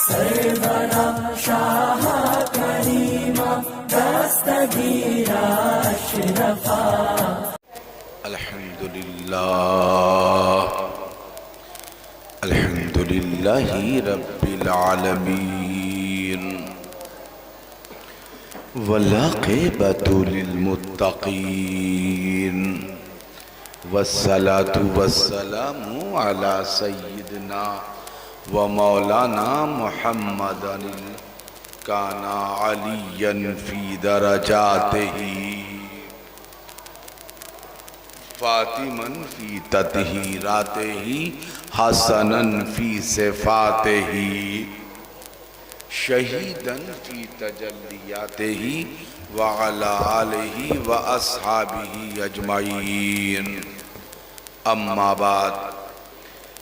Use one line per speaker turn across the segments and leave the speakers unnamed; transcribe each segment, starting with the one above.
سرورا شاہ کریما دستگیر اشرفا
الحمد للہ رب العالمین والعاقبۃ للمتقین والصلاة والسلام علی سیدنا و مولانا محمد کان علیا فی درجاتہ فاطماً فی تطہیراتہ حسناً فی صفاتہ شہیداً فی تجلیاتہ وعلی آلہ واصحابہ اجمعین اما بعد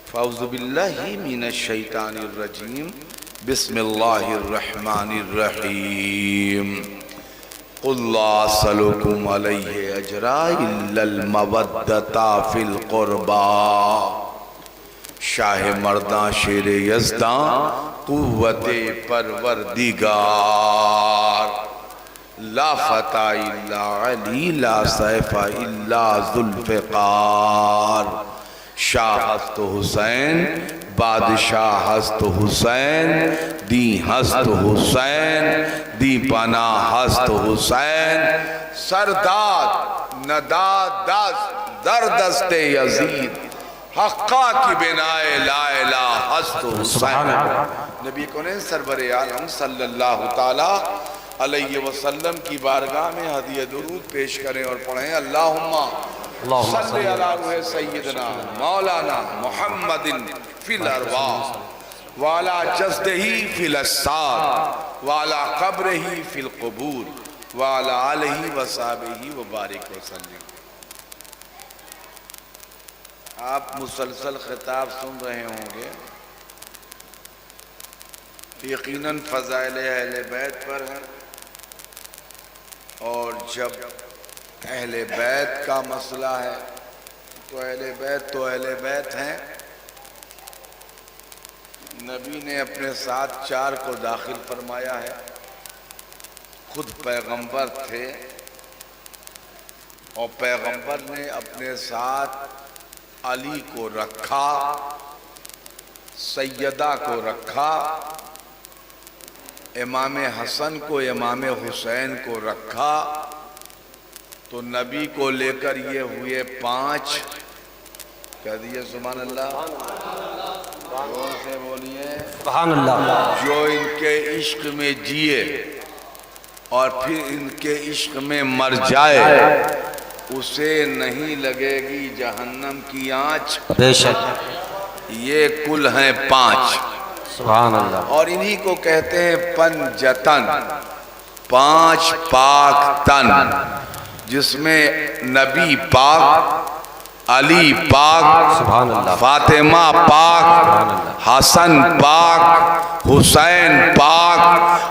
فاعوذ باللہ من الشیطان الرجیم بسم اللہ الرحمن الرحیم قل لا اسألکم علیہ اجرا الا المودۃ فی القربى شاہ مرداں شیر یزداں قوت پروردگار لا فتح الا علی لا سیف الا ذوالفقار شاہ ہست حسین بادشاہ ہست حسین دی ہست حسین دی پناہ ہست حسین سرداد نداد دست در دست یزید حقا کی بنائے لا الہ ہست حسین نبی کنین سرور عالم صلی اللہ تعالی علیہ وسلم کی بارگاہ میں ہدیہ درود پیش کریں اور پڑھیں اللہم صلی علی روح سیدنا مولانا محمد فی الارواح وعلا جسدہ فی الاسار وعلا قبرہ فی القبور وعلا آلہ وصحبہ وبارک وسلم۔ آپ مسلسل خطاب سن رہے ہوں گے، یقیناً فضائل اہل بیت پر ہیں، اور جب اہل بیت کا مسئلہ ہے تو اہل بیت ہیں۔ نبی نے اپنے ساتھ 4 کو داخل فرمایا ہے، خود پیغمبر تھے اور پیغمبر نے اپنے ساتھ علی کو رکھا، سیدہ کو رکھا، امام حسن کو امام حسین کو رکھا، تو نبی کو لے کر یہ ہوئے 5۔ کہہ دیئے سبحان اللہ، زور سے بولیے
سبحان اللہ۔
جو ان کے عشق میں جیے اور پھر ان کے عشق میں مر جائے اسے نہیں لگے گی جہنم کی آنچ،
بے شک،
یہ کل ہیں 5۔
سبحان اللہ۔
اور انہی کو کہتے ہیں پنجتن، 5 پاک تن، جس میں نبی پاک، علی پاک،
سبحان اللہ،
فاطمہ پاک، حسن پاک، حسین پاک،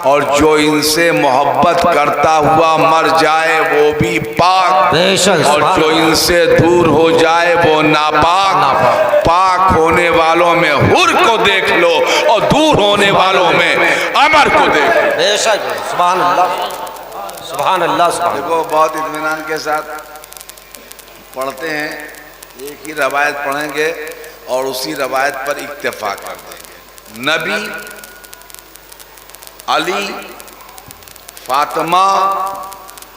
اور جو ان سے محبت کرتا ہوا مر جائے وہ بھی پاک،
بے شک،
اور جو ان سے دور ہو جائے وہ ناپاک۔ پاک ہونے والوں میں حر کو دیکھ لو اور دور ہونے والوں میں عمر کو دیکھ لو۔
بے شک، سبحان اللہ، سبحان اللہ، سبحان
دیکھو بہت اطمینان کے ساتھ پڑھتے ہیں، ایک ہی روایت پڑھیں گے اور اسی روایت پر اکتفا کر دیں گے۔ نبی، علی، فاطمہ،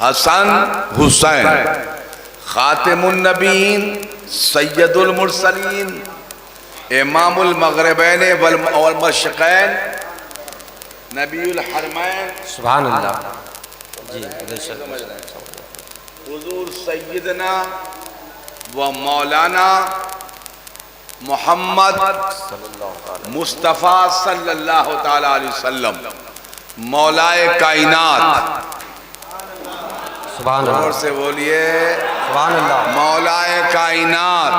حسن، حسین، خاتم النبیین، سید المرسلین، امام المغربین والمشرقین، نبی الحرمین،
سبحان اللہ، جی بے شک،
حضور سیدنا و مولانا محمد مصطفیٰ صلی اللہ تعالی علیہ وسلم مولائے کائنات،
سبحان
اور
اللہ،
سے بولیے
سبحان اللہ،
مولائے کائنات۔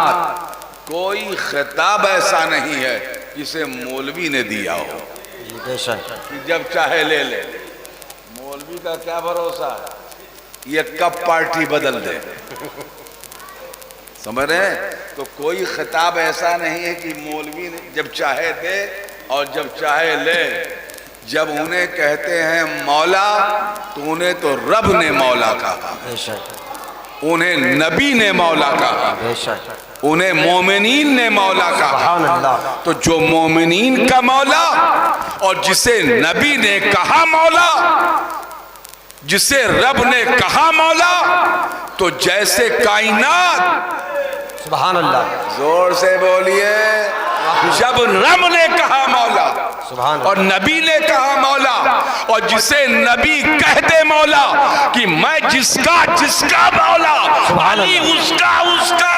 کوئی خطاب ایسا نہیں ہے جسے مولوی نے دیا ہو
جی بے شک،
کہ جب چاہے لے لے۔ مولوی کا کیا بھروسہ ہے، یہ کب پارٹی بدل دے، سمجھ رہے ہیں؟ تو کوئی خطاب ایسا نہیں ہے کہ مولوی نے جب چاہے دے اور جب چاہے لے. جب انہیں کہتے ہیں مولا تو انہیں تو رب نے مولا کہا,
بے شک
انہیں نبی نے مولا کہا,
بے شک
انہیں مومنین نے مولا کہا.
سبحان اللہ.
تو جو مومنین کا مولا اور جسے نبی نے کہا مولا, جسے رب نے کہا مولا, تو جیسے کائنات,
سبحان اللہ.
زور سے بولیے, جب رب نے کہا مولا
سبحان
اور نبی نے کہا مولا, اور جسے نبی کہہ دے مولا کہ میں جس کا مولا, علی اس کا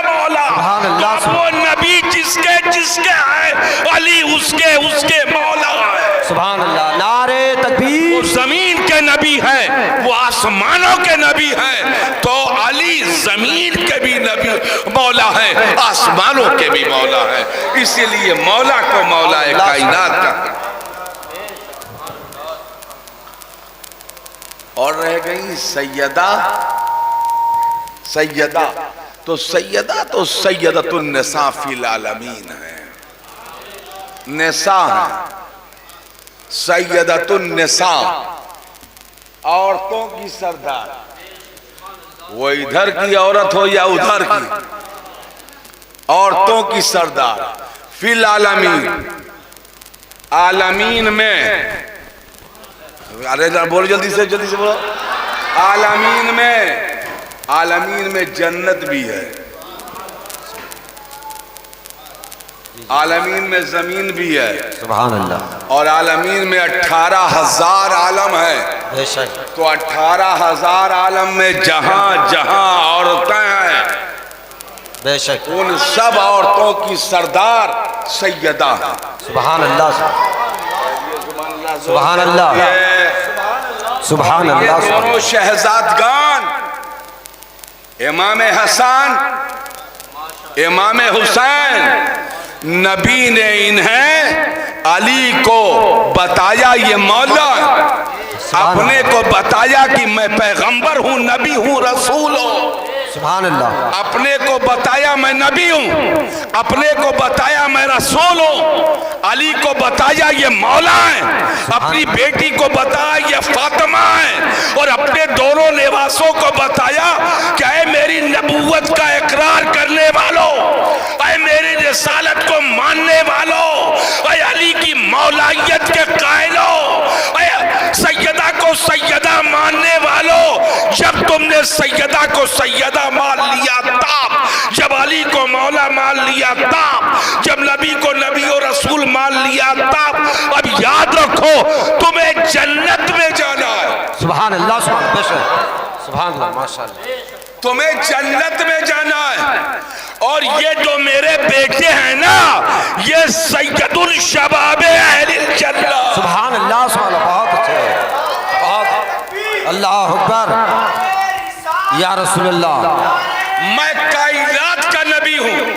مولا,
سبحان اللہ.
تو وہ نبی جس کے ہے, علی اس کے مولا ہے.
سبحان اللہ. نعرہ
وہ
تکبیر.
زمین کے نبی ہیں, وہ آسمانوں کے نبی ہیں, تو علی زمین کے بھی نبی مولا ہے, آسمانوں کے بھی مولا ہے. اسی لیے مولا کو مولا کائنات کا. اور رہ گئی سیدہ. تو سیدۃ النساء فی العالمین ہے, نساء ہیں, سیدۃ النساء, عورتوں کی سردار. وہ ادھر کی عورت ہو یا ادھر کی, عورتوں کی سردار. فی العالمین, عالمین میں, ارے بولو جلدی سے بولو. عالمین میں جنت بھی ہے, عالمین میں زمین بھی ہے,
سبحان اللہ.
اور عالمین میں 18,000 عالم ہے.
بے شک
تو 18,000 عالم میں جہاں جہاں عورتیں ہیں,
بے شک.
ان سب عورتوں کی سردار سیدہ ہیں.
سبحان اللہ. سبحان اللہ. سبحان
یہ
اللہ.
دونوں شہزادگان, امام حسن, امام حسین, نبی نے انہیں علی کو بتایا یہ مولا, اپنے کو بتایا کہ میں پیغمبر ہوں, نبی ہوں, رسول ہوں.
سبحان اللہ.
اپنے کو بتایا میں نبی ہوں, اپنے کو بتایا میں رسول ہوں, علی کو بتایا یہ مولا ہے, اپنی بیٹی کو بتایا یہ فاطمہ ہے, اور اپنے دونوں نواسوں کو بتایا کہ اے میری نبوت کا اقرار کرنے والوں, اے میری رسالت کو ماننے والوں, اے علی کی مولائیت کے قائلوں, اے سیدہ کو سیدہ ماننے والوں, جب تم نے سیدہ کو سیدہ مان لیا تاب, جب علی کو مولا مان لیا تاب, جب نبی کو نبی و رسول مان لیا تاب, اب یاد رکھو تمہیں جنت میں جانا ہے.
سبحان اللہ. سبحان بے شک. سبحان اللہ. ماشاءاللہ.
تمہیں جنت میں جانا ہے. اور یہ جو میرے بیٹے ہیں نا, یہ سید الشباب اہل الجنہ.
سبحان اللہ. سبحان اللہ. بہت اچھے, بہت. اللہ اکبر. یا رسول اللہ.
میں کائنات کا نبی ہوں.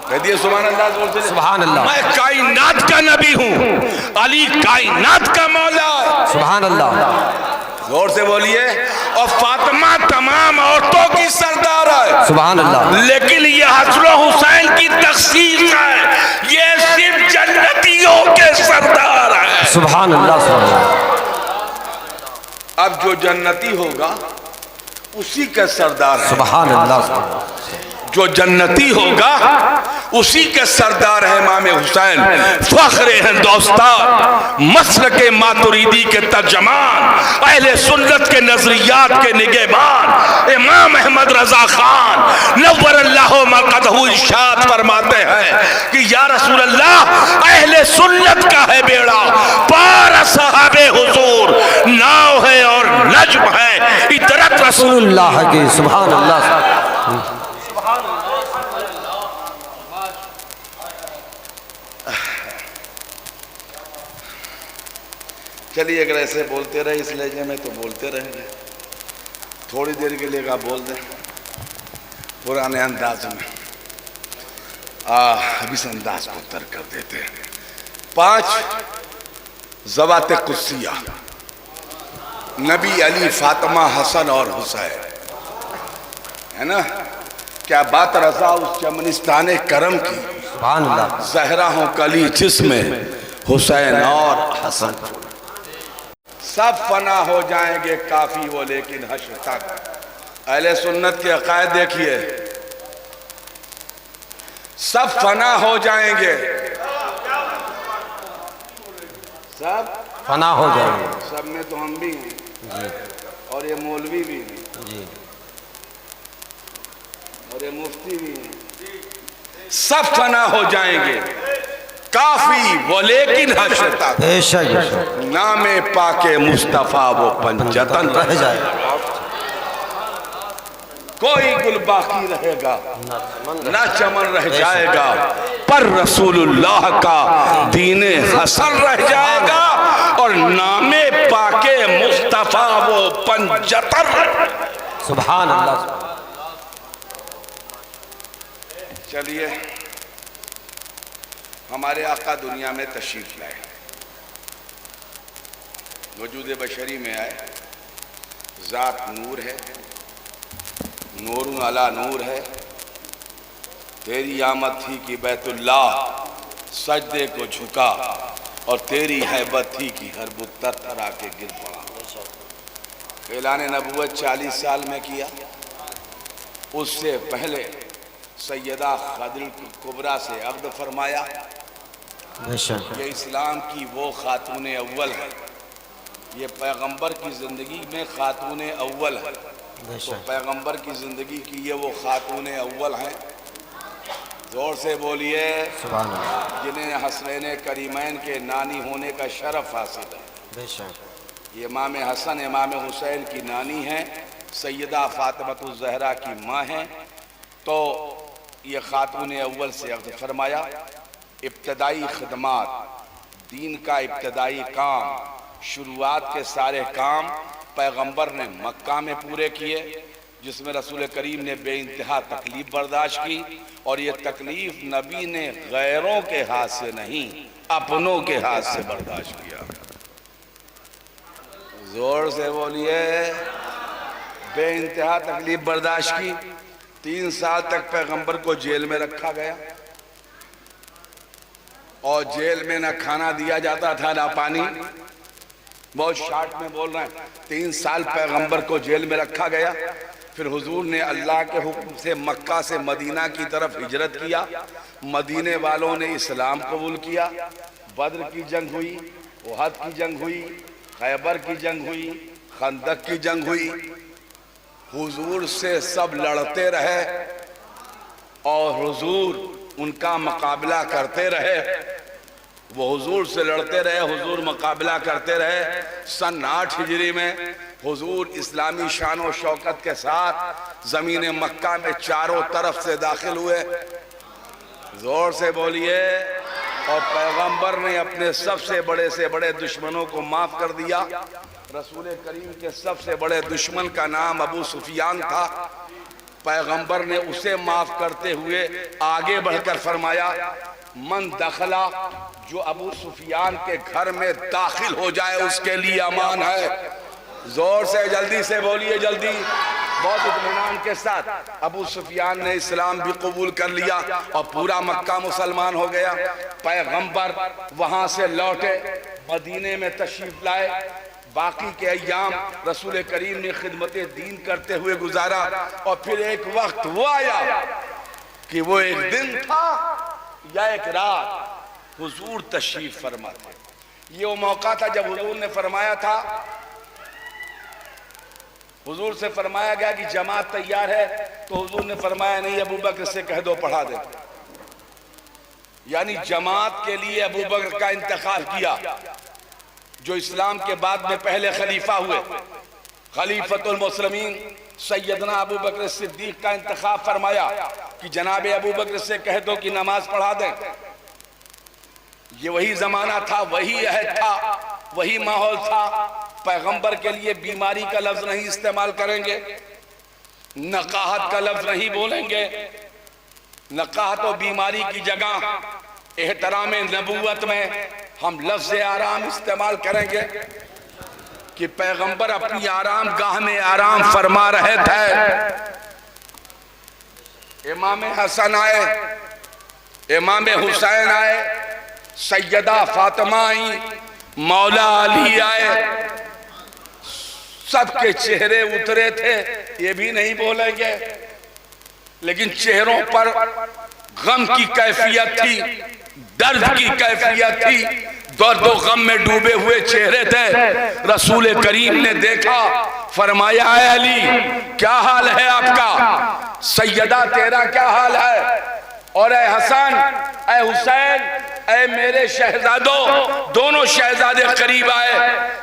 کہہ دیئے سبحان اللہ.
سبحان اللہ.
میں کائنات کا نبی ہوں, علی کائنات کا مولا.
سبحان اللہ.
زور سے بولیے. اور فاطمہ تمام عورتوں کی سردار ہے.
سبحان اللہ.
لیکن یہ حسن و حسین کی تخصیص ہے, یہ صرف جنتیوں کے سردار ہیں.
سبحان اللہ. سبحان اللہ.
اب جو جنتی ہوگا اسی کے سردار ہے.
سبحان اللہ.
جو جنتی ہوگا اسی کے سردار ہے امام حسین, فخر ہندوستان, مسلک ماتریدی کے ترجمان, اہل سنت کے نظریات کے نگہبان, امام احمد رضا خان نور اللہ مقدہ ارشاد فرماتے ہیں کہ یا رسول اللہ, اہل سنت کا ہے بیڑا, پار صحاب حضور ناؤ ہے اور نجم ہے, اطرت رسول
اللہ کی. سبحان اللہ.
چلیے اگر ایسے بولتے رہے اس لہجے میں تو بولتے رہیں گے, تھوڑی دیر کے لیے آپ بول دیں پرانے انداز میں, اب اس انداز کو ترک کر دیتے ہیں. 5 ذوات قدسیہ, نبی, علی, فاطمہ, حسن اور حسین, ہے نا. کیا بات رضا اس چمنستان کرم کی,
سبحان اللہ.
زہرا ہوں کلی جس میں حسین اور حسن سب فنا ہو جائیں گے کافی وہ لیکن حشر تک. اہل سنت کے عقائد دیکھیے، سب فنا ہو جائیں گے، سب
فنا ہو جائیں گے.
سب میں تو ہم بھی ہیں
جی
اور یہ مولوی بھی ہیں
جی
اور یہ مفتی بھی ہیں، سب فنا ہو جائیں گے کافی وہ لیکن حشر تک.
بے شک
نام پاک مصطفیٰ وہ پنجتن
رہ جائے گا.
کوئی گل باقی رہے گا نہ چمن رہ جائے گا، پر رسول اللہ کا دین حسن رہ جائے گا اور نام پاک مصطفیٰ وہ پنجتن.
سبحان اللہ.
چلیے ہمارے آقا دنیا میں تشریف لائے، وجود بشری میں آئے، ذات نور ہے، نور علی نور ہے. تیری آمد تھی کہ بیت اللہ سجدے کو جھکا اور تیری حیبت تھی کہ ہر بت تر آ کے گر پڑا. اعلان نبوت 40 سال میں کیا. اس سے پہلے سیدہ خدیجہ کبریٰ سے عقد فرمایا.
بے شک
یہ اسلام کی وہ خاتون اول ہے، یہ پیغمبر کی زندگی میں خاتون اول ہے.
بے
تو
شک
پیغمبر کی زندگی کی یہ وہ خاتون اول ہیں. زور سے بولیے
سبحان اللہ.
جنہیں حسنین کریمین کے نانی ہونے کا شرف حاصل ہے.
بے شک
یہ امام حسن امام حسین کی نانی ہیں، سیدہ فاطمۃ الزہرا کی ماں ہیں. تو یہ خاتون اول سے عقد فرمایا. ابتدائی خدمات، دین کا ابتدائی کام، شروعات کے سارے کام پیغمبر نے مکہ میں پورے کیے، جس میں رسول کریم نے بے انتہا تکلیف برداشت کی. اور یہ تکلیف نبی نے غیروں کے ہاتھ سے نہیں اپنوں کے ہاتھ سے برداشت کیا. زور سے بولیے. بے انتہا تکلیف برداشت کی. 3 سال تک پیغمبر کو جیل میں رکھا گیا اور جیل میں نہ کھانا دیا جاتا تھا نہ پانی. بہت شارٹ میں بول رہے ہیں. 3 سال پیغمبر کو جیل میں رکھا گیا. پھر حضور نے اللہ کے حکم سے مکہ سے مدینہ کی طرف ہجرت کیا. مدینے والوں نے اسلام قبول کیا. بدر کی جنگ ہوئی، احد کی جنگ ہوئی، خیبر کی جنگ ہوئی، خندق کی جنگ ہوئی. حضور سے سب لڑتے رہے اور حضور ان کا مقابلہ کرتے رہے. وہ حضور سے لڑتے رہے، حضور مقابلہ کرتے رہے. سن 8 ہجری میں حضور اسلامی شان و شوکت کے ساتھ زمین مکہ میں چاروں طرف سے داخل ہوئے. زور سے بولیے. اور پیغمبر نے اپنے سب سے بڑے دشمنوں کو معاف کر دیا. رسول کریم کے سب سے بڑے دشمن کا نام ابو سفیان تھا. پیغمبر نے اسے معاف کرتے ہوئے آگے بڑھ کر فرمایا من دخلا، جو ابو سفیان کے گھر میں داخل ہو جائے اس کے لیے امان ہے. زور سے جلدی سے بولیے جلدی. بہت اطمینان کے ساتھ ابو سفیان نے اسلام بھی قبول کر لیا اور پورا مکہ مسلمان ہو گیا. پیغمبر وہاں سے لوٹے، مدینے میں تشریف لائے. باقی کے ایام رسول کریم نے خدمت دین کرتے ہوئے گزارا. اور پھر ایک وقت وہ آیا کہ وہ ایک دن تھا یا ایک رات حضور تشریف فرما تھے. یہ وہ موقع تھا جب حضور نے فرمایا تھا، حضور سے فرمایا گیا کہ جماعت تیار ہے، تو حضور نے فرمایا نہیں، ابو بکر سے کہہ دو پڑھا دے. یعنی جماعت کے لیے ابو بکر کا انتخاب کیا، جو اسلام کے بعد میں پہلے خلیفہ ہوئے. خلیفۃ المسلمین سیدنا ابو بکر صدیق کا انتخاب فرمایا کہ جناب ابو بکر سے کہہ دو کہ نماز پڑھا دیں. یہ وہی زمانہ تھا، وہی عہد تھا، وہی ماحول تھا. پیغمبر کے لیے بیماری کا لفظ نہیں استعمال کریں گے، نقاہت کا لفظ نہیں بولیں گے. نقاہت و بیماری کی جگہ احترام نبوت میں ہم لفظ آرام استعمال کریں گے کہ پیغمبر اپنی آرام گاہ میں آرام فرما رہے تھے. امام حسن آئے، امام حسین آئے، سیدہ فاطمہ آئیں، مولا علی آئے، سب کے چہرے اترے تھے، یہ بھی نہیں بولیں گے، لیکن چہروں پر غم کی کیفیت تھی، درد کی کیفیت تھی، درد و غم میں ڈوبے ہوئے چہرے تھے۔ رسول کریم نے دیکھا، فرمایا اے علی کیا حال ہے آپ کا؟ سیدہ تیرا کیا حال ہے؟ اور اے حسن، اے حسین، اے میرے شہزادوں، دونوں شہزادے قریب آئے،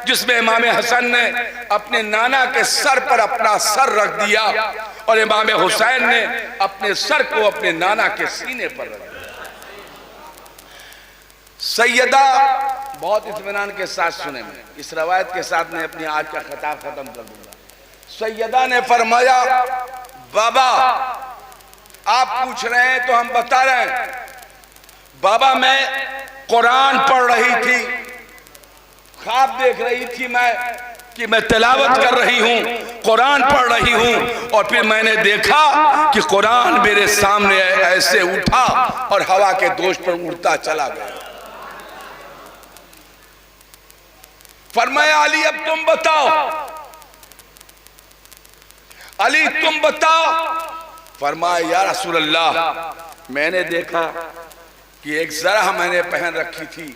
جس میں امام حسن نے اپنے نانا کے سر پر اپنا سر رکھ دیا اور امام حسین نے اپنے سر کو اپنے نانا کے سینے پر رکھ دیا۔ سیدہ، بہت اطمینان کے ساتھ سنیں، میں اس روایت کے ساتھ میں اپنی آج کا خطاب ختم کر دوں گا۔ سیدہ نے فرمایا بابا آپ پوچھ رہے ہیں تو ہم بتا رہے ہیں، بابا میں قرآن پڑھ رہی تھی، خواب دیکھ رہی تھی میں کہ میں تلاوت کر رہی ہوں، قرآن پڑھ رہی ہوں، اور پھر میں نے دیکھا کہ قرآن میرے سامنے ایسے اٹھا اور ہوا کے دوش پر اڑتا چلا گیا۔ فرمایا علی اب تم بتاؤ، علی تم بتاؤ۔ فرمایا یا رسول اللہ میں نے دیکھا کہ ایک ذرہ میں نے پہن رکھی تھی،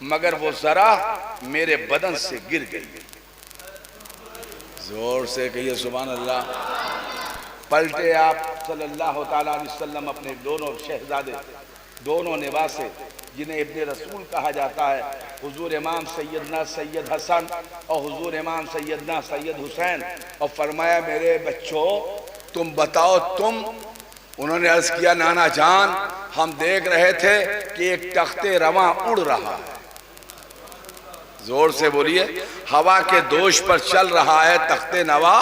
مگر وہ ذرہ میرے بدن سے گر گئی۔ زور سے کہیے سبحان اللہ۔ پلٹے آپ صلی اللہ تعالیٰ علیہ وسلم اپنے دونوں شہزادے، دونوں نواسے جنہیں ابن رسول کہا جاتا ہے، حضور امام سیدنا سید حسن اور حضور امام سیدنا سید حسین، اور فرمایا میرے بچوں تم بتاؤ تم۔ انہوں نے عرض کیا نانا جان ہم دیکھ رہے تھے کہ ایک تخت رواں اڑ رہا ہے۔ زور سے بولیے، ہوا کے دوش پر چل رہا ہے تخت نوا،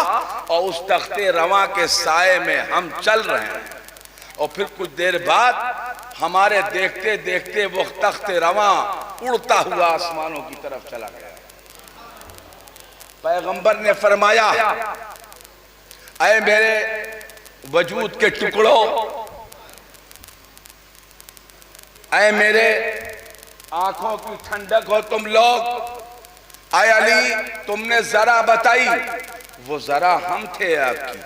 اور اس تخت رواں کے سائے میں ہم چل رہے ہیں، اور پھر کچھ دیر بعد ہمارے دیکھتے دیکھتے وہ تخت رواں اڑتا ہوا آسمانوں کی طرف چلا گیا۔ پیغمبر نے فرمایا اے میرے وجود کے ٹکڑوں، اے میرے آنکھوں کی ٹھنڈک ہو تم لوگ، اے علی تم نے ذرا بتائی، وہ ذرا ہم تھے آپ کی،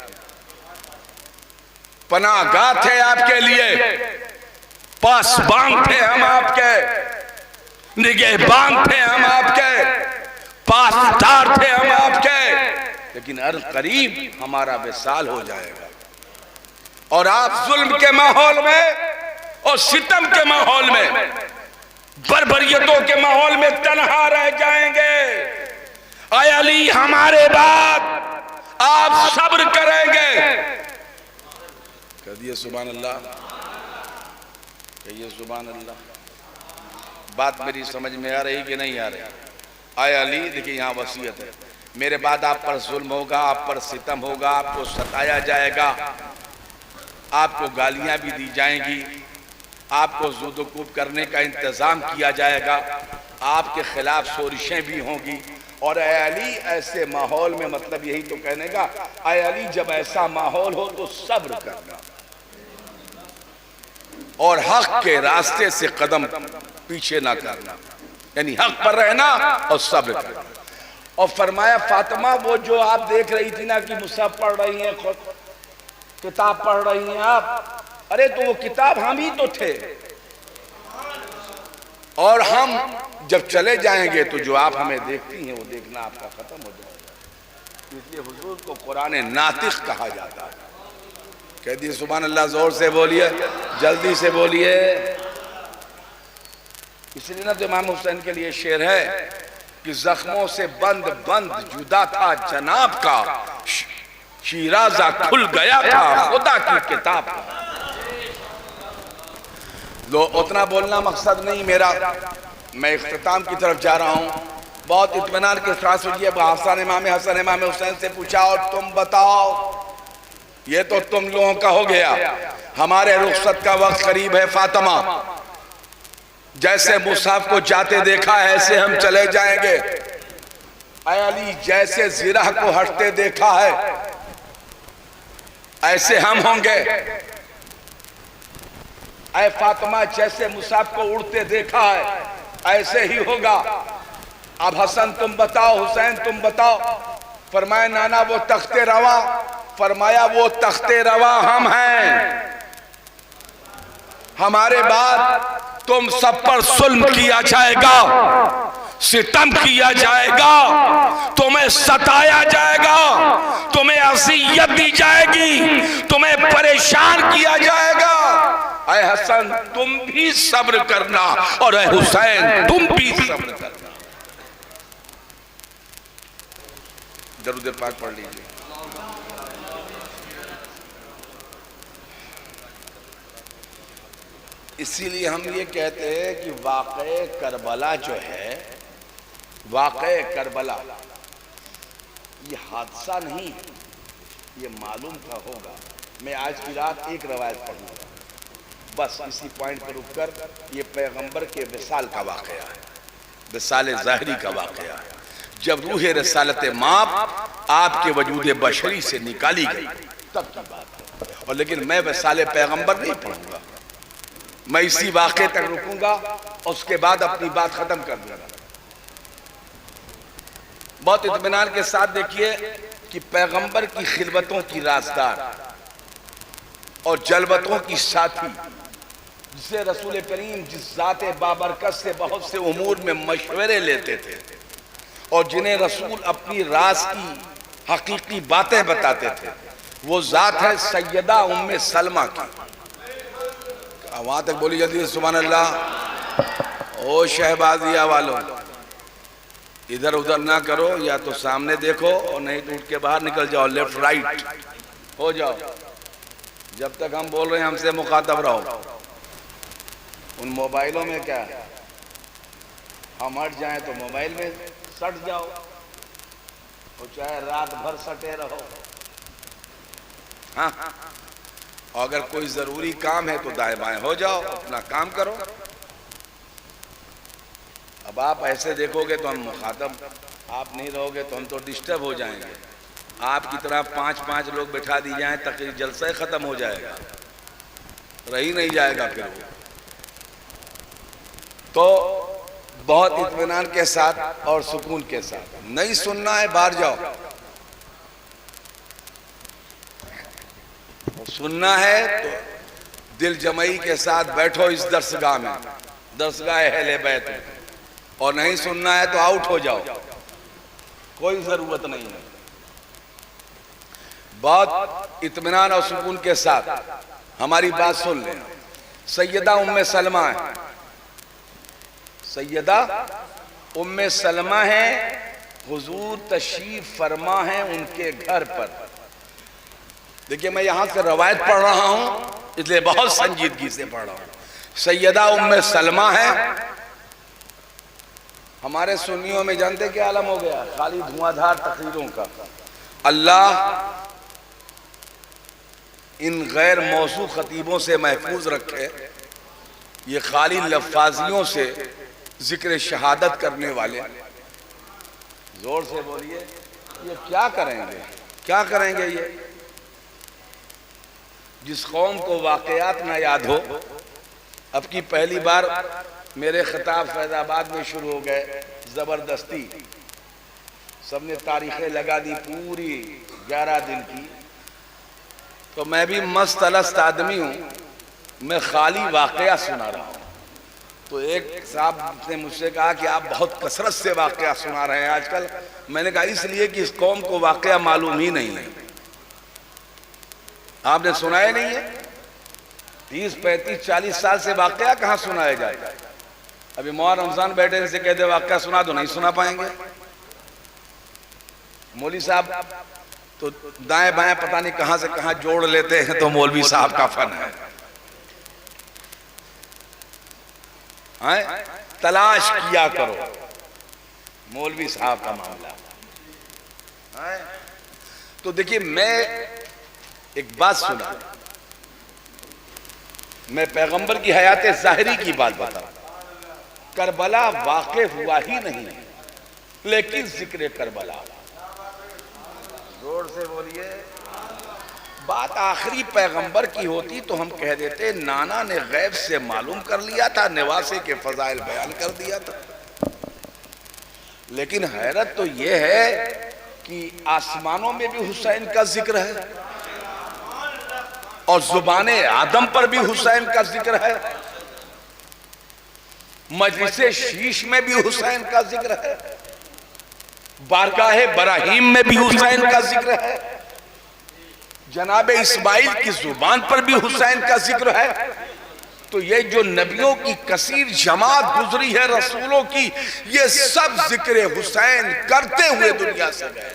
پناہ گاہ تھے آپ کے لیے، پاسبان تھے ہم آپ کے، نگہبان تھے ہم آپ کے، پاسدار تھے ہم آپ کے، لیکن قریب ہمارا وصال ہو جائے گا، اور آپ ظلم کے ماحول میں اور ستم کے ماحول میں، بربریتوں کے ماحول میں تنہا رہ جائیں گے۔ اے علی ہمارے بعد آپ صبر کریں گے۔ کہیے سبحان اللہ، کہیے سبحان اللہ۔ بات میری سمجھ میں آ رہی کہ نہیں آ رہی؟ اے علی دیکھیں یہاں وصیت ہے، میرے بعد آپ پر ظلم ہوگا، آپ پر ستم ہوگا، آپ کو ستایا جائے گا، آپ کو گالیاں بھی دی جائیں گی، آپ کو زود و کوب کرنے کا انتظام کیا جائے گا، آپ کے خلاف سورشیں بھی ہوں گی، اور اے علی ایسے ماحول میں مطلب یہی تو کہنے گا اے علی جب ایسا ماحول ہو تو صبر کرنا، اور حق کے راستے سے قدم پیچھے نہ کرنا، یعنی حق پر رہنا اور صبر کرنا۔ اور فرمایا فاطمہ وہ جو آپ دیکھ رہی تھی نا کہ مصحف پڑھ رہی ہیں، خود کتاب پڑھ رہی ہیں آپ، ارے تو وہ کتاب ہم ہی تو تھے، اور ہم جب چلے جائیں گے تو جو آپ ہمیں دیکھتی ہیں وہ دیکھنا آپ کا ختم ہو جائے گا۔ اس لیے حضور کو قرآن ناطق کہا جاتا ہے۔ کہہ دیئے سبحان اللہ، زور سے بولیے، جلدی سے بولیے۔ اس لیے نا تو امام حسین کے لیے شعر ہے کہ زخموں سے بند بند جدا تھا جناب کا، شیرازہ کھل گیا تھا خدا کی کتاب کا۔ لو اتنا بولنا مقصد نہیں میرا، میں اختتام کی طرف جا رہا ہوں۔ بہت اطمینان کے ساتھ سنیے، امام حسن امام حسین سے پوچھا اور تم بتاؤ، یہ تو تم لوگوں کا ہو گیا، ہمارے رخصت کا وقت قریب ہے فاطمہ، جیسے مصحف کو جاتے دیکھا ہے ایسے ہم چلے جائیں گے، اے علی جیسے زرہ کو ہٹتے دیکھا ہے ایسے ہم ہوں گے، اے فاطمہ جیسے مصحف کو اڑتے دیکھا ہے ایسے ہی ہوگا. اب حسن تم بتاؤ، حسین تم بتاؤ. فرمایا نانا وہ تخت روا. فرمایا وہ تخت روا ہم ہیں. ہمارے بعد تم سب پر ظلم کیا جائے گا، ستم کیا جائے گا، تمہیں ستایا جائے گا، تمہیں اذیت دی جائے گی، تمہیں پریشان کیا جائے گا. اے حسن تم بھی صبر کرنا، اور اے حسین تم بھی صبر کرنا. درود پاک پڑھ لیجئے. اسی لیے ہم یہ کہتے ہیں کہ واقعہ کربلا جو ہے، واقعہ کربلا یہ حادثہ نہیں، یہ معلوم تھا ہوگا. میں آج کی رات ایک روایت پڑھوں گا بس، اسی پوائنٹ پر رک کر. یہ پیغمبر کے وصال کا واقعہ ہے، وصال ظاہری کا واقعہ ہے. جب روح رسالت ماپ آپ کے وجود بشری سے نکالی گئی تب کی بات ہے. اور لیکن میں وصال پیغمبر نہیں پڑھوں گا، میں اسی واقعے تک رکوں گا اور اس کے بعد اپنی بات ختم کر دوں گا. بہت اطمینان کے ساتھ دیکھیے کہ پیغمبر کی خلوتوں کی رازدار اور جلوتوں کی ساتھی، جسے رسول کریم جس ذات بابرکت سے بہت سے امور میں مشورے لیتے تھے اور جنہیں رسول اپنی راز کی حقیقی باتیں بتاتے تھے، وہ ذات ہے سیدہ ام سلمہ کی. وہاں تک بولی جلدی سبحان اللہ. او شہبازیہ والوں، ادھر ادھر نہ کرو، یا تو سامنے دیکھو اور نہیں تو اٹھ کے باہر نکل جاؤ، لیفٹ رائٹ ہو جاؤ. جب تک ہم بول رہے ہیں ہم سے مخاطب رہو. ان موبائلوں میں کیا ہے، ہم ہٹ جائیں تو موبائل میں سٹ جاؤ، اور چاہے رات بھر سٹے رہو. ہاں، اور اگر کوئی ضروری کام ہے تو دائیں بائیں ہو جاؤ، اپنا کام کرو. اب آپ ایسے دیکھو گے تو ہم مخاطب، آپ نہیں رہو گے تو ہم تو ڈسٹرب ہو جائیں گے. آپ کی طرح 5 لوگ بٹھا دی جائیں تقریر جلسہ ختم ہو جائے گا، رہی نہیں جائے گا. پھر تو بہت اطمینان کے ساتھ اور سکون کے ساتھ، نہیں سننا ہے باہر جاؤ، سننا ہے تو دل جمعی کے ساتھ بیٹھو اس درسگاہ میں، درسگاہ اہل بیت میں. اور نہیں سننا ہے تو آؤٹ ہو جاؤ، کوئی ضرورت نہیں ہے. بہت اطمینان اور سکون کے ساتھ ہماری بات سن لیں. سیدہ ام سلمہ ہے، سیدہ ام سلمہ ہیں. حضور تشریف فرما ہیں ان کے گھر پر. دیکھیں میں یہاں سے روایت پڑھ رہا ہوں اس لیے بہت سنجیدگی سے پڑھ رہا ہوں. سیدہ ام سلمہ ہیں. ہمارے سنیوں میں جانتے کیا عالم ہو گیا، خالی دھواں دھار تقریروں کا. اللہ ان غیر موضوع خطیبوں سے محفوظ رکھے، یہ خالی لفاظیوں سے ذکر شہادت کرنے والے. زور سے بولیے، یہ کیا کریں گے، کیا کریں گے؟ یہ جس قوم کو واقعات نہ یاد ہو. اب کی پہلی بار میرے خطاب فیض آباد میں شروع ہو گئے زبردستی، سب نے تاریخیں لگا دی پوری 11 دن کی. تو میں بھی مست الست آدمی ہوں، میں خالی واقعہ سنا رہا ہوں. تو ایک صاحب نے مجھ سے کہا کہ آپ بہت کثرت سے واقعہ سنا رہے ہیں آج کل. میں نے کہا اس لیے کہ اس قوم کو واقعہ معلوم ہی نہیں ہے. آپ نے سنائے نہیں ہے، 30 35 40 سال سے واقعہ کہاں سنایا جائے گا. ابھی مولانا رمضان بیٹھے ان سے کہتے واقعہ سنا دو، نہیں سنا پائیں گے. مولوی صاحب تو دائیں بائیں پتہ نہیں کہاں سے کہاں جوڑ لیتے ہیں، تو مولوی صاحب کا فن ہے. تلاش کیا کرو، مولوی صاحب کا معاملہ. تو دیکھیے میں ایک بات سنا، میں پیغمبر کی حیات ظاہری کی بات بتاؤں. کربلا واقع ہوا ہی نہیں لیکن ذکر کربلا. زور سے بولیے. بات آخری پیغمبر کی ہوتی تو ہم کہہ دیتے نانا نے غیب سے معلوم کر لیا تھا، نواسے کے فضائل بیان کر دیا تھا. لیکن حیرت تو یہ ہے کہ آسمانوں میں بھی حسین کا ذکر ہے اور زبان آدم پر بھی حسین کا ذکر ہے، مجلس شیش میں بھی حسین کا ذکر ہے، بارگاہ براہیم میں بھی حسین کا ذکر ہے، جناب اسماعیل کی زبان پر بھی حسین کا ذکر ہے. تو یہ جو نبیوں کی کثیر جماعت گزری ہے رسولوں کی، یہ سب ذکر حسین کرتے ہوئے دنیا سے گئے.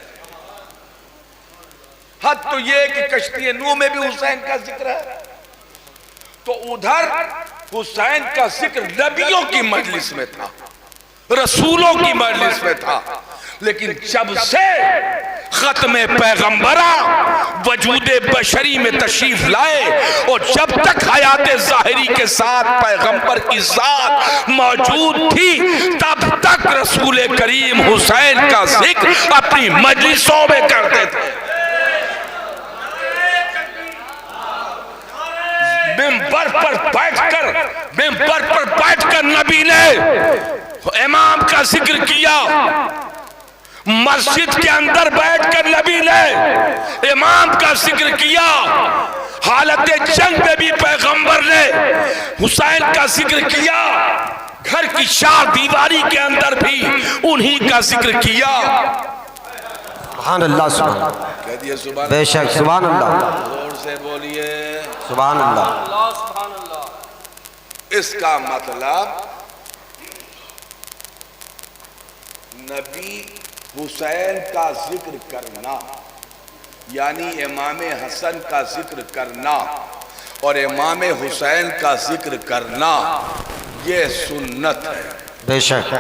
حد تو یہ کہ کشتی نوح میں بھی حسین کا ذکر ہے. تو ادھر حسین کا ذکر نبیوں کی مجلس میں تھا، رسولوں کی مجلس میں تھا. لیکن جب سے ختم پیغمبرہ وجود بشری میں تشریف لائے اور جب تک حیات ظاہری کے ساتھ پیغمبر کی ذات موجود تھی، تب تک رسول کریم حسین کا ذکر اپنی مجلسوں میں کرتے تھے. ممبر پر بیٹھ کر نبی نے امام کا ذکر کیا، مسجد کے اندر بیٹھ کر نبی نے امام کا ذکر کیا، حالت جنگ میں بھی پیغمبر نے حسین کا ذکر کیا، گھر کی چار دیواری کے اندر بھی انہی کا ذکر کیا.
سبحان اللہ، سبحان اللہ،
کہہ دیئے سبحان
بے شک سبحان اللہ،
زور سے بولیے
سبحان اللہ.
اس کا مطلب نبی حسین کا ذکر کرنا یعنی امام حسن کا ذکر کرنا اور امام حسین کا ذکر کرنا یہ سنت ہے.
بے شک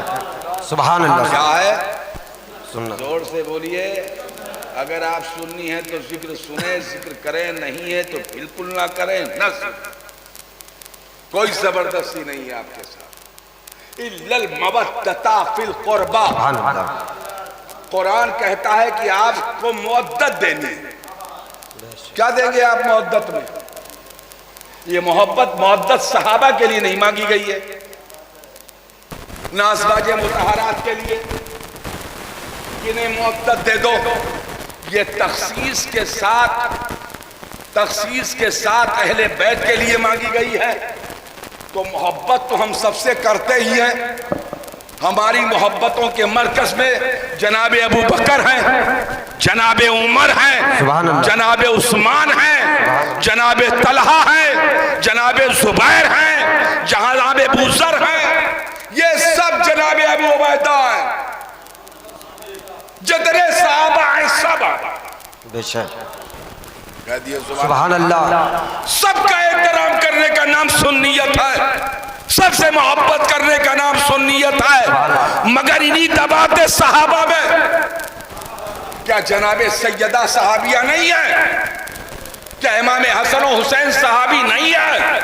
سبحان اللہ.
کیا ہے؟
سنت.
زور سے بولیے. اگر آپ سننی ہے تو ذکر سنیں، ذکر کریں، نہیں ہے تو بالکل نہ کریں، نہ سنیں. کوئی زبردستی نہیں ہے آپ کے ساتھ. اِلَّا الْمَوَدَّةَ فِي الْقُرْبَى.
سبحان اللہ.
قرآن کہتا ہے کہ آپ کو مودت دینی ہے. کیا دیں گے آپ مودت میں؟ یہ محبت مودت صحابہ کے لیے نہیں مانگی گئی ہے، نہ ازواج مطہرات کے لیے. انہیں مودت دے دو. یہ تخصیص کے ساتھ اہل بیت کے لیے مانگی گئی ہے. تو محبت تو ہم سب سے کرتے ہی ہیں. ہماری محبتوں کے مرکز میں جناب ابو بکر ہیں، جناب عمر ہیں، جناب عثمان ہیں، جناب طلحہ ہیں، جناب زبیر ہیں، جناب ابو ذر ہیں. یہ سب جناب ابو عبیدہ ہیں. جتنے صحابہ ہیں سب
بے شک
کہہ دیئے
سبحان اللہ.
سب کا احترام کرنے کا نام سنیت ہے، سب سے محبت کرنے کا نام سنیت ہے. مگر انہی دبات صحابہ میں کیا جناب سیدہ صحابیہ نہیں ہے؟ کیا امام حسن و حسین صحابی نہیں ہے؟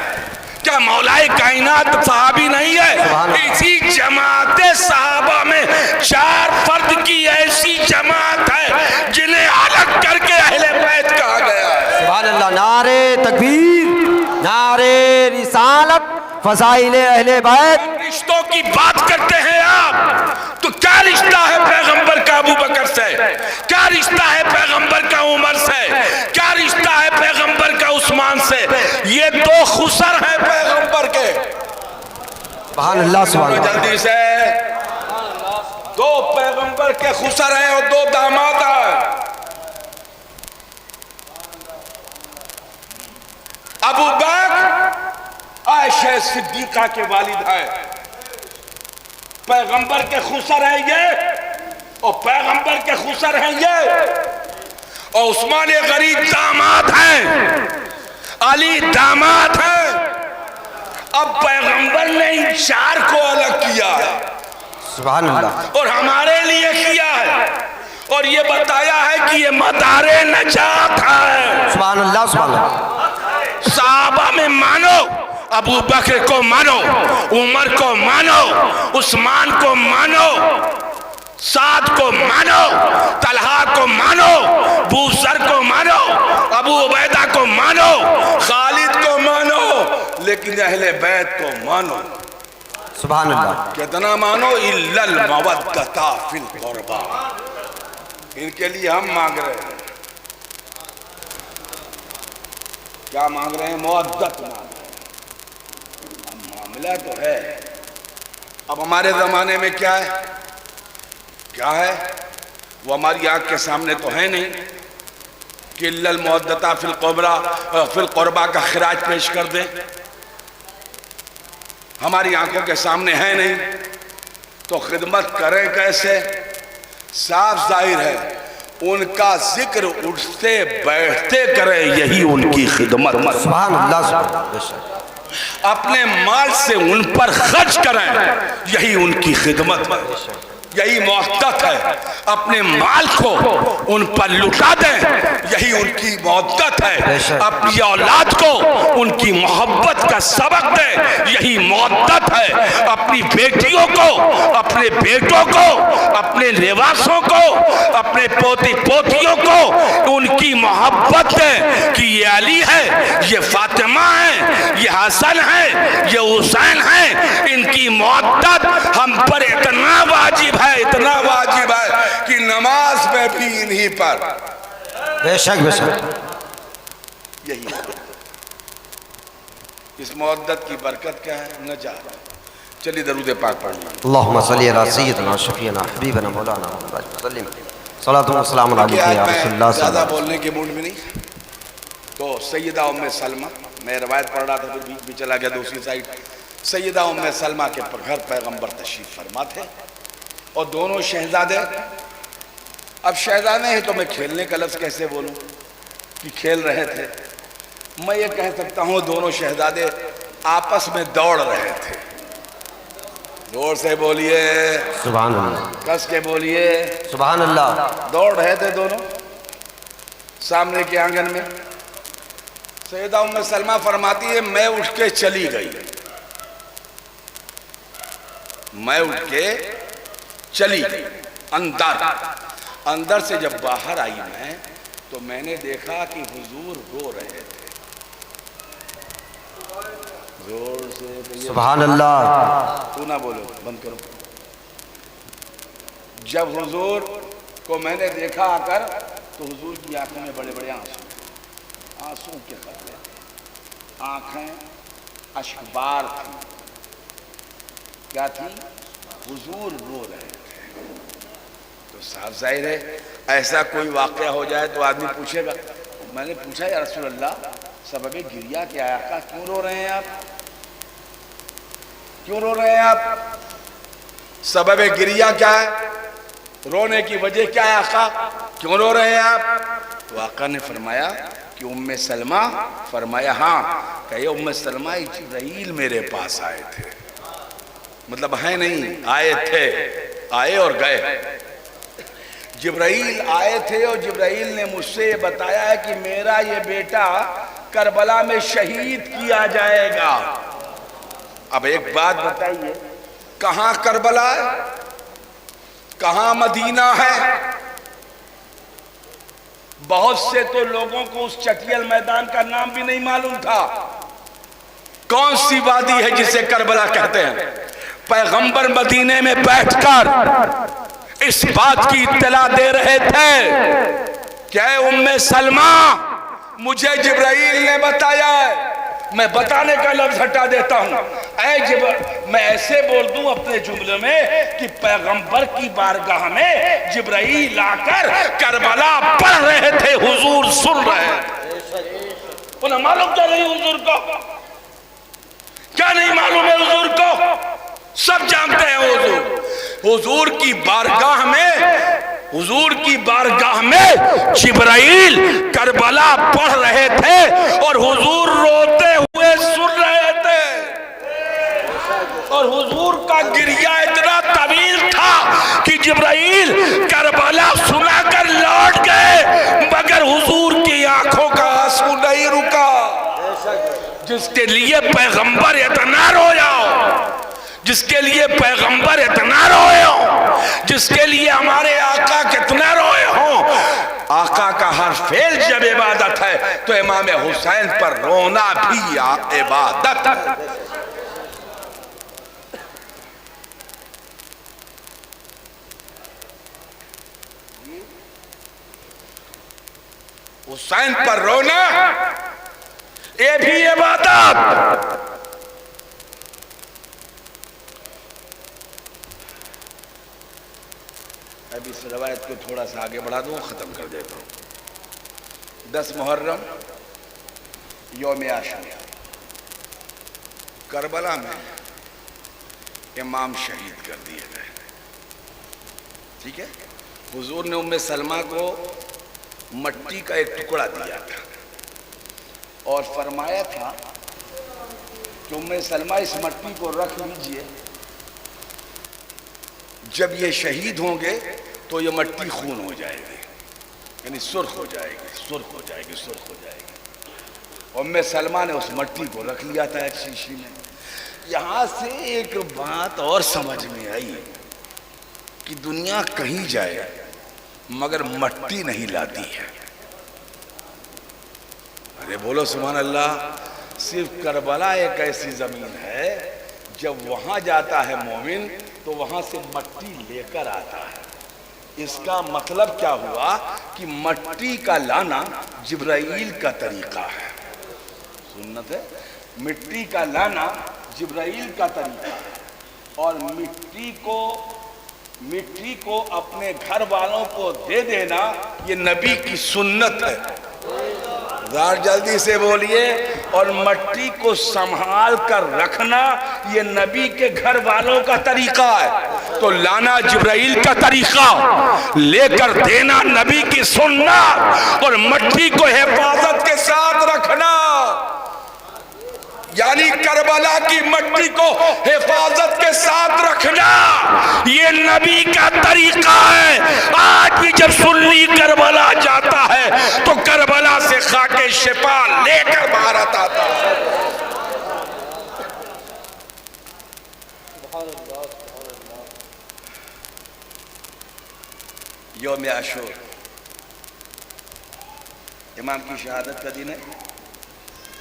کیا مولائے کائنات صحابی نہیں ہے؟ اسی جماعت صحابہ میں 4 فرد کی ایسی جماعت ہے جنہیں الگ کر کے اہل بیت کہا گیا ہے.
سبحان اللہ. نعرہ تکبیر، نعرہ رسالت، فضائل اہل بیت.
رشتوں کی بات کرتے ہیں آپ تو کیا رشتہ ہے پیغمبر کا ابو بکر سے؟ کیا رشتہ ہے پیغمبر کا عمر سے؟ کیا رشتہ ہے پیغمبر کا عثمان سے؟ یہ 2 خسر ہیں پیغمبر کے.
سبحان اللہ. سبحان اللہ.
جلدی سے 2 پیغمبر کے خسر ہیں اور 2 داماد ہیں. ابو بکر عائشہ صدیقہ کے والد ہیں، پیغمبر کے خسر ہیں یہ، اور پیغمبر کے خسر ہیں یہ. اور عثمان غریب داماد ہیں، علی داماد ہیں. اب پیغمبر نے ان 4 کو الگ کیا ہے
سبحان اللہ.
اور ہمارے لیے کیا ہے اور یہ بتایا ہے کہ یہ مدار نجات ہے.
سبحان اللہ. سبحان اللہ.
صحابہ میں مانو، ابو بکر کو مانو، عمر کو مانو، عثمان کو مانو، سعد کو مانو، طلحہ کو مانو، ابو ذر کو مانو، ابو عبیدہ لیکن اہل بیت کو مانو.
سبحان اللہ.
کتنا مانو؟ الا المودۃ فی القربى. ان کے لیے ہم مانگ رہے ہیں. کیا مانگ رہے ہیں؟ مودت مانگ رہے ہیں. اب معاملہ تو ہے. اب ہمارے زمانے میں کیا ہے؟ کیا ہے؟ وہ ہماری آنکھ کے سامنے تو ہے نہیں کہ الا المودۃ فی القربى کا خراج پیش کر دیں. ہماری آنکھوں کے سامنے ہے نہیں تو خدمت کریں کیسے؟ صاف ظاہر ہے ان کا ذکر اٹھتے بیٹھتے کریں، یہی ان کی خدمت.
سبحان اللہ.
اپنے مال سے ان پر خرچ کریں، یہی ان کی خدمت. یہی محبت ہے. اپنے مال کو ان پر لٹا دیں، یہی ان کی محبت ہے. اپنی اولاد کو ان کی محبت کا سبق دیں، یہی محبت ہے. اپنی بیٹیوں کو، اپنے بیٹوں کو، اپنے نواسوں کو، اپنے پوتی پوتیوں کو ان کی محبت دیں کہ یہ علی ہے، یہ فاطمہ ہے، یہ حسن ہے، یہ حسین ہے. ان کی محبت ہم پر اتنا واجب ہے، اتنا واجب ہے کہ نماز میں بھی انہی پر.
بے شک بے شک.
یہی اس مودت کی برکت کیا ہے؟ نجات. چلیے درود پاک پڑھنا.
اللہم صلی علی سیدنا شفیعنا حبیبنا مولانا محمد وسلم. صلاۃ و سلام علیک یا رسول اللہ.
زیادہ بولنے کے موڈ میں نہیں. تو سیدہ ام سلمہ، میں روایت پڑھ رہا تھا پھر بیچ بھی چلا گیا دوسری سائڈ. سیدہ ام سلمہ کے گھر پیغمبر تشریف فرما تھے اور دونوں شہزادے. اب شہزادے ہیں تو میں کھیلنے کا لفظ کیسے بولوں کہ کھیل رہے تھے؟ میں یہ کہہ سکتا ہوں دونوں شہزادے آپس میں دوڑ رہے تھے. زور سے بولیے،
سبحان اللہ.
کس کے بولیے،
سبحان اللہ.
دوڑ رہے تھے دونوں سامنے کے آنگن میں. سیدہ ام سلمہ فرماتی ہے میں اٹھ کے چلی گئی. میں اٹھ کے چلی گئی اندر سے جب باہر آئی میں تو میں نے دیکھا کہ حضور رو رہے تھے. زور سے
سبحان اللہ.
تو نہ بولو، بند کرو. جب حضور کو میں نے دیکھا آ کر تو حضور کی آنکھوں میں بڑے بڑے آنسو کے قطرے تھے. آنکھیں اشکبار تھیں. کیا تھی؟ حضور رو رہے تھے. تو صاف ظاہر ہے ایسا کوئی واقعہ ہو جائے تو آدمی پوچھے گا. میں نے پوچھا یا رسول اللہ سبب گریہ کیا ہے آقا؟ کیوں رو رہے ہیں آپ؟ کیوں رو رہے ہیں آپ؟ سبب گریہ کیا ہے؟ رونے کی وجہ کیا ہے آقا؟ کیوں رو رہے ہیں آپ؟ تو آقا نے فرمایا کہ ام سلمہ. فرمایا ہاں. کہ ام سلمہ جبرائیل میرے پاس آئے تھے. مطلب ہے نہیں، آئے تھے، آئے اور گئے. جبرائیل آئے تھے اور جبرائیل نے مجھ سے یہ بتایا ہے کہ میرا یہ بیٹا کربلا میں شہید کیا جائے گا. اب ایک بات بتائیے، کہاں کربلا ہے؟ کہاں مدینہ ہے؟ بہت سے تو لوگوں کو اس چٹیل میدان کا نام بھی نہیں معلوم تھا. کون سی وادی ہے جسے کربلا کہتے ہیں؟ پیغمبر مدینے میں بیٹھ کر اس بات کی اطلاع دے رہے تھے کہ اے ام سلمہ مجھے جبرائیل نے بتایا ہے. میں بتانے کا لفظ ہٹا دیتا ہوں. میں ایسے بول دوں اپنے جملے میں کہ پیغمبر کی بارگاہ میں جبرائیل آ کر کربلا پڑھ رہے تھے، حضور سن رہے تھے. انہیں معلوم کیا نہیں حضور کو؟ کیا نہیں معلوم ہے حضور کو؟ سب جانتے ہیں حضور. حضور کی بارگاہ میں جبرائیل کربلا پڑھ رہے تھے اور حضور روتے ہوئے سن رہے تھے. اور حضور کا گریہ اتنا طویل تھا کہ جبرائیل کربلا سنا کر لوٹ گئے مگر حضور کی آنکھوں کا آنسو نہیں رکا. جس کے لیے پیغمبر اتنا رویا ہو، جس کے لیے پیغمبر اتنا روئے ہوں، جس کے لیے ہمارے آقا کتنا روئے ہوں، آقا کا کا ہر فعل جب عبادت ہے تو امام حسین پر رونا بھی عبادت ہے۔ حسین پر رونا یہ بھی عبادت۔ اب اس روایت کو تھوڑا سا آگے بڑھا دوں، ختم کر دیتا ہوں۔ 10 محرم یوم عاشورہ، کربلا میں امام شہید کر دیے گئے، ٹھیک ہے۔ حضور نے ام سلمہ کو مٹی کا ایک ٹکڑا دیا تھا اور فرمایا تھا کہ ام سلمہ اس مٹی کو رکھ لیجئے، جب یہ شہید ہوں گے تو یہ مٹی خون ہو جائے گی، یعنی سرخ ہو جائے گی، سرخ ہو جائے گی، سرخ ہو جائے گی۔ ام سلمہ نے اس مٹی کو رکھ لیا تھا ایک شیشی میں۔ یہاں سے ایک بات اور سمجھ میں آئی کہ دنیا کہیں جائے مگر مٹی نہیں لاتی ہے۔ ارے بولو سبحان اللہ۔ صرف کربلا ایک ایسی زمین ہے جب وہاں جاتا ہے مومن تو وہاں سے مٹی لے کر آتا ہے۔ اس کا مطلب کیا ہوا کہ مٹی کا لانا جبرائیل کا طریقہ ہے، سنت ہے۔ مٹی کا لانا جبرائیل کا طریقہ ہے، اور مٹی کو اپنے گھر والوں کو دے دینا یہ نبی کی سنت ہے۔ ذرا جلدی سے بولیے۔ اور مٹی کو سنبھال کر رکھنا یہ نبی کے گھر والوں کا طریقہ ہے۔ تو لانا جبرائیل کا طریقہ، لے کر دینا نبی کی سنت، اور مٹی کو حفاظت کے ساتھ رکھنا، یعنی کربلا کی مٹی کو حفاظت کے ساتھ رکھنا یہ نبی کا طریقہ ہے۔ آج بھی جب سنی کربلا جاتا ہے تو کربلا سے خاک شفا لے کر بھارت آتا ہے۔ یوم عاشور امام کی شہادت کا دن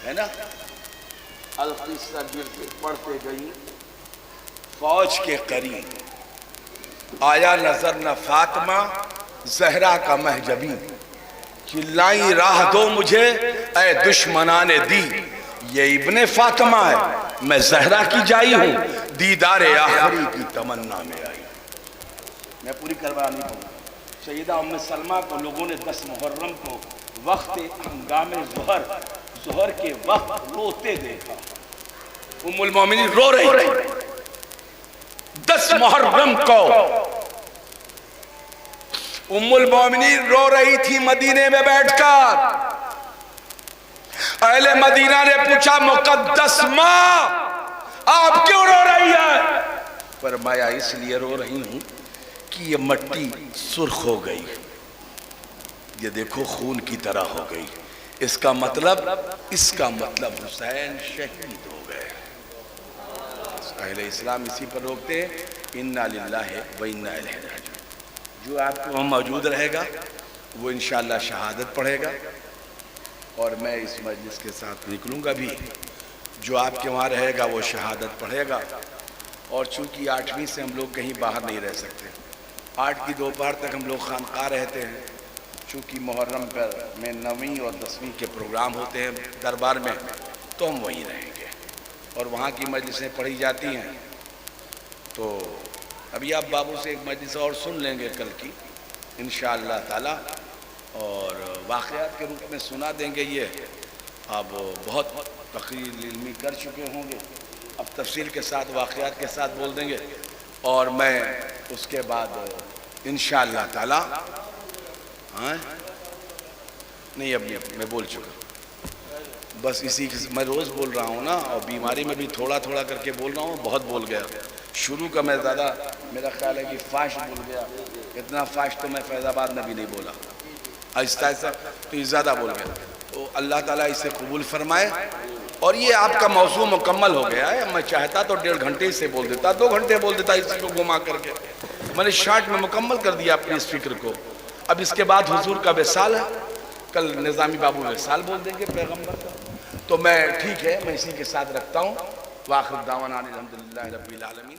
ہے نا۔ القصہ گرتے پڑھتے گئی، فوج کے قریب آیا نظر نہ فاطمہ زہرا کا محجبی، چلائیں راہ دو مجھے اے دشمنان دی، یہ ابن فاطمہ ہے میں زہرا کی جائی ہوں، دیدار آخری کی تمنا میں آئی۔ میں پوری کربلا نہیں پڑھوں۔ سیدہ ام سلمہ کو لوگوں نے 10 محرم کو وقت ہنگام ظہر کے وقت روتے دیکھا۔ ام المومنین رو رہی تھی 10 محرم کو، ام المومنین رو رہی تھی مدینے میں بیٹھ کر۔ اہل مدینہ نے پوچھا مقدس ماں آپ کیوں رو رہی ہے؟ فرمایا اس لیے رو رہی ہوں کہ یہ مٹی سرخ ہو گئی، یہ دیکھو خون کی طرح ہو گئی، اس کا مطلب حسین شہید ہو گئے۔ اہل اسلام اسی پر روکتے ہیں انا للہ و انا الیہ راجعون۔ جو آپ کو وہاں موجود رہے گا وہ انشاءاللہ شہادت پڑھے گا، اور میں اس مجلس کے ساتھ نکلوں گا بھی۔ جو آپ کے وہاں رہے گا وہ شہادت پڑھے گا، اور چونکہ 8ویں سے ہم لوگ کہیں باہر نہیں رہ سکتے، 8 کی دوپہر تک ہم لوگ خانقاہ رہتے ہیں، چونکہ محرم پر میں 9ویں اور 10ویں کے پروگرام ہوتے ہیں دربار میں، تو ہم وہیں رہیں گے اور وہاں کی مجلسیں پڑھی جاتی ہیں۔ تو ابھی آپ بابو سے ایک مجلس اور سن لیں گے کل کی انشاءاللہ تعالی، اور واقعات کے روپ میں سنا دیں گے۔ یہ اب بہت تقریر علمی کر چکے ہوں گے، اب تفصیل کے ساتھ واقعات کے ساتھ بول دیں گے، اور میں اس کے بعد انشاءاللہ تعالی نہیں اب میں بول چکا، بس اسی میں روز بول رہا ہوں نا، اور بیماری میں بھی تھوڑا تھوڑا کر کے بول رہا ہوں، بہت بول گیا۔ شروع کا میں زیادہ میرا خیال ہے کہ فاش بول گیا، اتنا فاش تو میں فیض آباد میں بھی نہیں بولا، آہستہ آہستہ تو یہ زیادہ بول گیا۔ تو اللہ تعالیٰ اسے قبول فرمائے، اور یہ آپ کا موضوع مکمل ہو گیا ہے۔ میں چاہتا تو 1.5 گھنٹے سے بول دیتا، 2 گھنٹے بول دیتا، اسی کو گھما کر کے میں نے شارٹ میں مکمل کر دیا اپنی اس فکر کو۔ اب اس کے بعد حضور کا وصال ہے، کل نظامی بابو وصال بول دیں گے پیغمبر کا. تو میں ٹھیک ہے میں اسی کے ساتھ رکھتا ہوں. واخر دعوانا الحمدللہ رب العالمین.